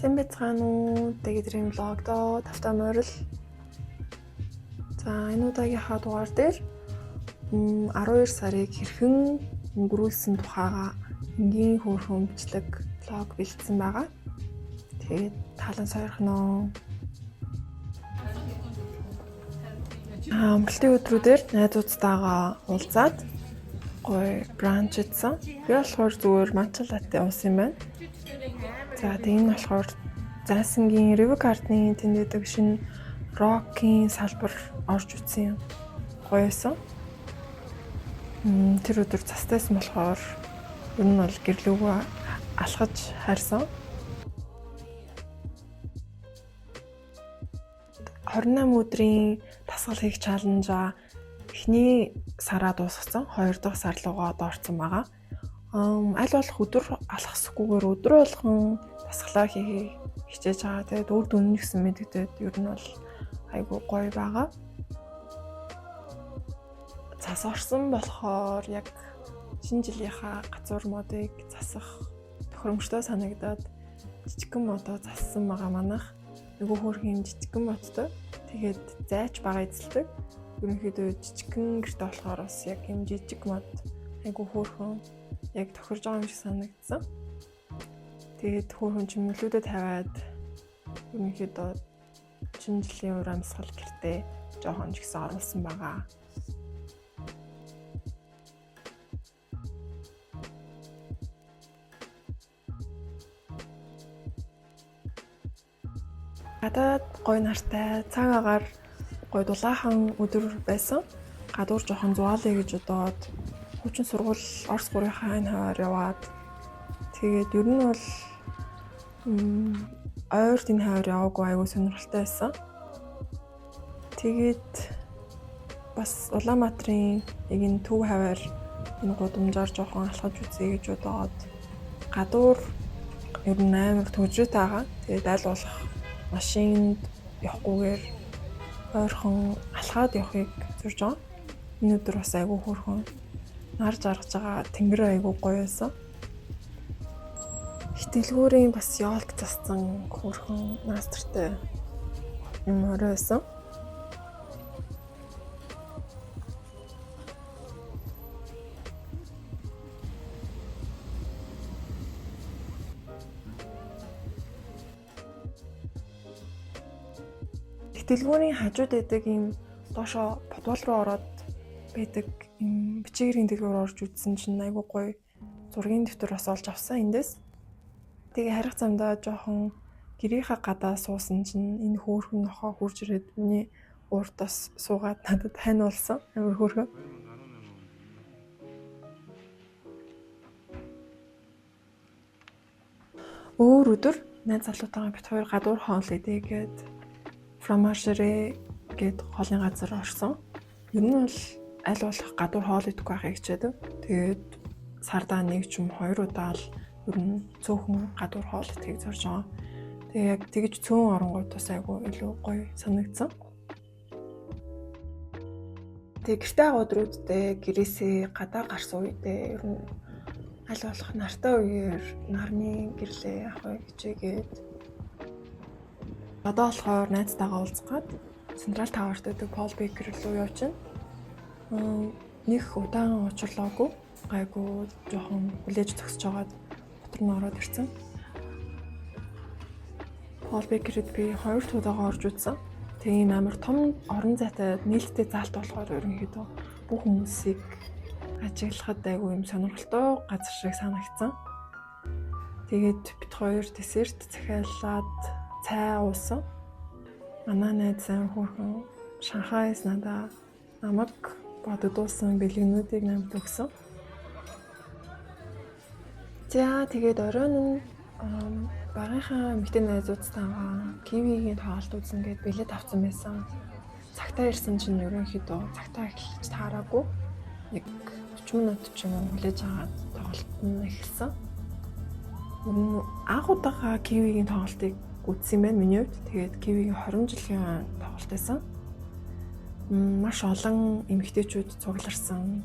Сайн байцгаана уу? Дэгдрийн влогдоо тавтай морил. За энэ удаагийнхаа дугаар дээр 12 сарыг хэрхэн өнгөрүүлсэн тухайга энгийн хөөрхөн бичлэг влог бэлдсэн байгаа. Тэгээд таалан сойрхноо. Амралтын өдрүүдээр найзуудтайгаа уулзаад гоё бранч идсэн. Би болохоор зүгээр матча латте уусан юм байна. За тийм нь болохоор Зайсангийн River Garden-ийн тэндэдэг шинэ рокийн салбар орж үзсэн юм. Гоё байсан. Тэр өдөр цастайсан болохоор ер нь бол гэрлүүгөө алхаж хайрсан. 28 өдрийн дасгал хийх чаленжаа эхний сараа дуусгасан. 2 дахь сар руугаа доорсон байгаа. Аль болох өдөр алхасгүйгээр өдөр болгон дасгалаа хийхийг хичээж байгаа. Тэгээд үр дүн гэсэн мэдэгдээд ер нь бол айгүй гоё байгаа. Цас орсон болохоор яг шинэ жилийнхаа газар модыг засах тохиромжтой санагдаад жижигхэн модоо зассан байгаа манайх. Нөгөө хөөрхийн жижигхэн модтой. Тэгээд зайч бага эзэлдэг. Ерөнхийдөө жижигхэн гэрте болохоор бас яг юм жижиг мод айгүй хөөрхөн яг тохирж байгаа юм шиг санагдсан. Тэгээд хөөрхөн чимэглүүдэд тавиад ерөнхийдөө шинэ жилийн уур амьсгал гэртээ жоохон ч гэсэн оруулсан байгаа. Гадаад гоё нартай цаг агаар гоё дулаахан өдөр байсан. Гадуур жоохон зугаалъя гэж бодоод хүчин сургууль Орос 3-ын энэ хаваар яваад тэгээд ер нь бол ойрт энэ хаваар яваагүй айгүй сонирхолтой байсан. Тэгээд бас Улаанбаатарын яг энэ төв хаваар энэ гудамжаар жоохон алхаж үзье гэж бодоод гадуур ер нь амар төвжрөт байгаа. Тэгээд аль болох машинд явахгүйгээр ойрхон алхаад явахыг зорж байгаа. Энэ өдөр бас айгүй хөөрхөн нар жаргаж байгаа тэнгэр айгүй гоё байсан. Хитгэлгүүрийн бас ёолк зассан хөөрхөн настртай юм орой байсан. Хитгэлгүүрийн хажууд байдаг юм доошо подвал руу ороод байдаг юм бичигэрийн дэлгүүр орж үзсэн чинь айгүй гоё зургийн дэвтэр бас олж авсан эндээс. Тэгээ харих замдаа жоохон гэрийнхаа гадаа суусан чинь энэ хөөрхөн нохоо хурж ирээд миний ууртаас суугаад надад хань болсон. Амар хөөрхөн. Өөр өдөр найз залуутайгаа бит хоёр гадуур хоол идэгээд фромажерэ гээд хоолны газар орсон. Ер нь бол аль болох гадуур хоол идэхгүй байхыг хичээдэг. Тэгээд сардаа 1 ч юм 2 удаа л ер нь цөөхөн гадуур хоол идэхийг зорж байгаа. Тэгээ яг тэгж цөөн оронгууд бас айгүй илүү гоё санагдсан. Тэгээ гэрте өдрүүддээ гэрээсээ гадаа гарсан үедээ ер нь аль болох нартай үеэр нарны гэрлээ авахыг хичээгээд одоо болохоор найзтайгаа уулзгаад Централ Таварт байдаг Пол Бейкер руу явчихна. Нэг удаан уучлаагүй гайгүй жоохон хүлээж зогсож байгаад дотор нь ороод ирсэн. Пол Бейкерэд би 2 тудаага орж үзсэн. Тэгээ ийм амар том орон зайтай нээлттэй заалт болохоор ерөнхийдөө бүх хүмүүсийг ажиглахад айгүй юм сонирхолтой газар шиг санагдсан. Тэгээд бид хоёр десерт захиалаад цай уусан. Манай найз хөөрхөн Шанхайс надаа намайг боддуулсан бэлгэнүүдийг намд өгсөн. За тэгээд оройн нь багийнхаа эмэгтэй найзуудтайгаа кивигийн тоглолт үзэн гээд билет авсан байсан. Цагтаа ирсэн чинь ерөнхийдөө цагтаа эхэлж таараагүй. Нэг 40 минут ч юм уу хүлээж аваад тоглолт нь эхэлсэн. Анх удаага кивигийн тоглолтыг үзсэн байна миний хувьд. Тэгээд кивигийн 20 жилийн тоглолт байсан. Маш олон эмэгтэйчүүд цугларсан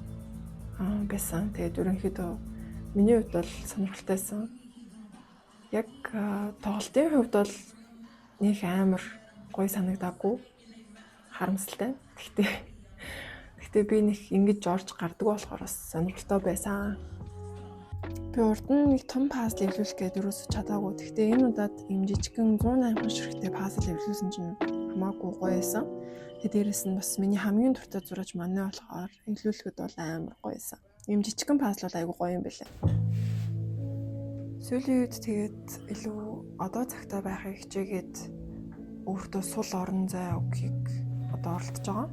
байсан. Тэгээд ерөнхийдөө миний хувьд бол сонирхолтой байсан. Яг тоглолтын хувьд бол нэг амар гоё санагдаагүй. Харамсалтай. Гэхдээ би нэг ингэж орж гардаг болохоор бас сонирхолтой байсан. Би урд нь нэг том пазл эвлүүлэх гээд юусоо чадаагүй. Гэхдээ энэ удаад юм жижигхэн 180 ширхтээ пазл эвлүүлсэн чинь хамаагүй гоё байсан. Тэгээд дээрэс нь бас миний хамгийн дуртай зураг манай болохоор эвлүүлэхэд бол амар гоё байсан. Ийм жижигхэн пазл бол айгүй гоё юм байлаа. Сүүлийн үед тэгээд илүү одоо цагтаа байхыг хичээгээд өөртөө сул орон зай өгөхийг одоо оролдож байгаа.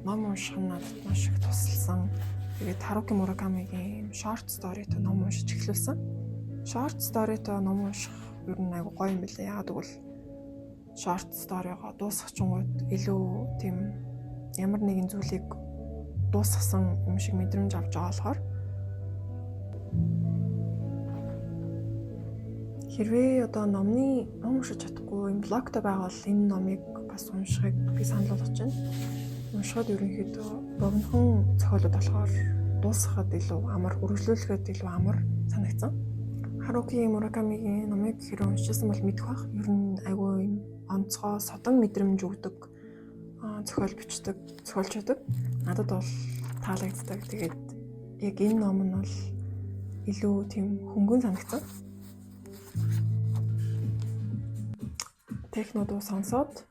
Ном унших нь надад маш их тусалсан. Тэгээд Харуки Муракамигийн short story-тэй ном уншиж эхлүүлсэн. Short story-тэй ном унших ер нь айгүй гоё юм билээ. Яагаад гэвэл short story-гоо дуусгачингууд илүү тийм ямар нэгэн зүйлийг дуусгасан юм шиг мэдрэмж авч байгаа болохоор хэрвээ одоо ном уншиж чадахгүй юм блогтой байвал энэ номыг бас уншихыг би санал болгож байна. Уншихад ерөнхийдөө богинохон зохиолууд болохоор дуусгахад илүү амар, үргэлжлүүлэхэд илүү амар санагдсан. Харуки Муракамигийн номыг хэрэг уншижсэн бол мэдэх бах. Ер нь айгүй юм онцгой, содон мэдрэмж өгдөг зохиол бичдэг, зохиолчдаг. Надад бол таалагддаг. Тэгээд яг энэ ном нь бол илүү тийм хөнгөн санагдсан. Технодоо сонсоод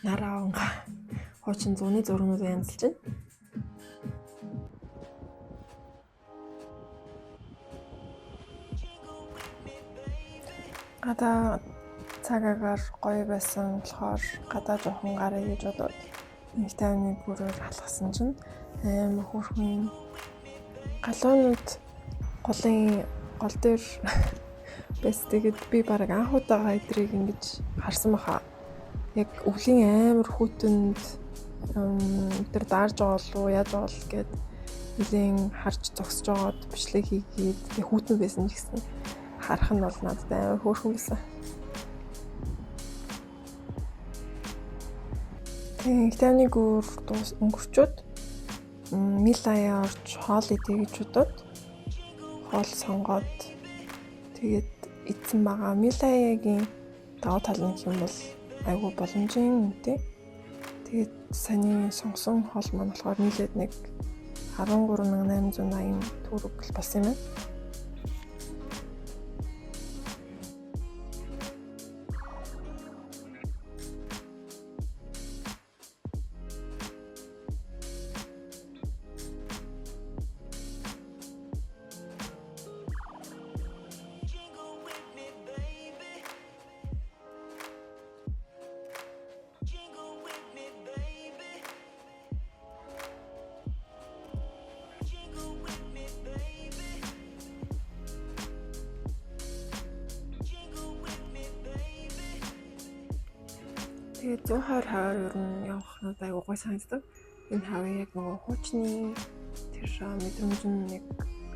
нараа унга хуучин зууны зургуудыг янзалж байна. Гадаа цагаагаар гоё байсан болохоор гадаа жоохон гараа гэж бодоод нэг тайвны бүрээр халахсан чинь амар хөөрхөн галуунууд голын гол дээр бэс тэгээд би баг анх удаага эдрийг ингэж харсан баха. Яг өвлийн амар хүүтэнд тэр даарж байгаа болов уу яаж байгаа л гээд нэлийн харж зогсож байгаад бичлэг хийгээд тэг хүүтэн байсан ч гэсэн харах нь бол надад амар хөөрхөн байсан. Тэгээд таны гүр өнгөрчүүд Милая орж хоол идэ гэж бодоод хоол сонгоод тэгээд эзэн байгаа. Милаягийн даваа тал нь юм бол айгүй боломжийн үнэтэй. Тэгээд саний сонгосон хоол маань болохоор нийлээд нэг 13,880 төгрөг болсон юм байна. Тэгээд 120 хаваар ер нь явах надад айгүй гой санагддаг. Энэ хаваа яг нөгөө хуучны тэр мэдрэмж нь нэг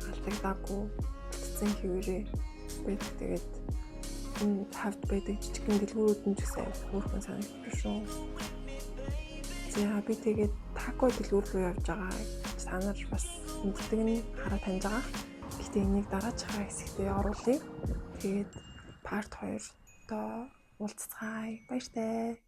алдагдаагүй бүтцэн хэвээрээ байдаг. Тэгээд энэ хавьд байдаг жижигхэн дэлгүүрүүд нь ч гэсэн хөөрхөн санагддаг шүү. За би тэгээд тако дэлгүүр рүү явж байгаа. Та нар бас мэддэг нь хараа таньж байгаа. Гэхдээ энийг дараачихаа хэсэгтээ оруулъя. Тэгээд part 2 доо уулзцгаая. Баяртай.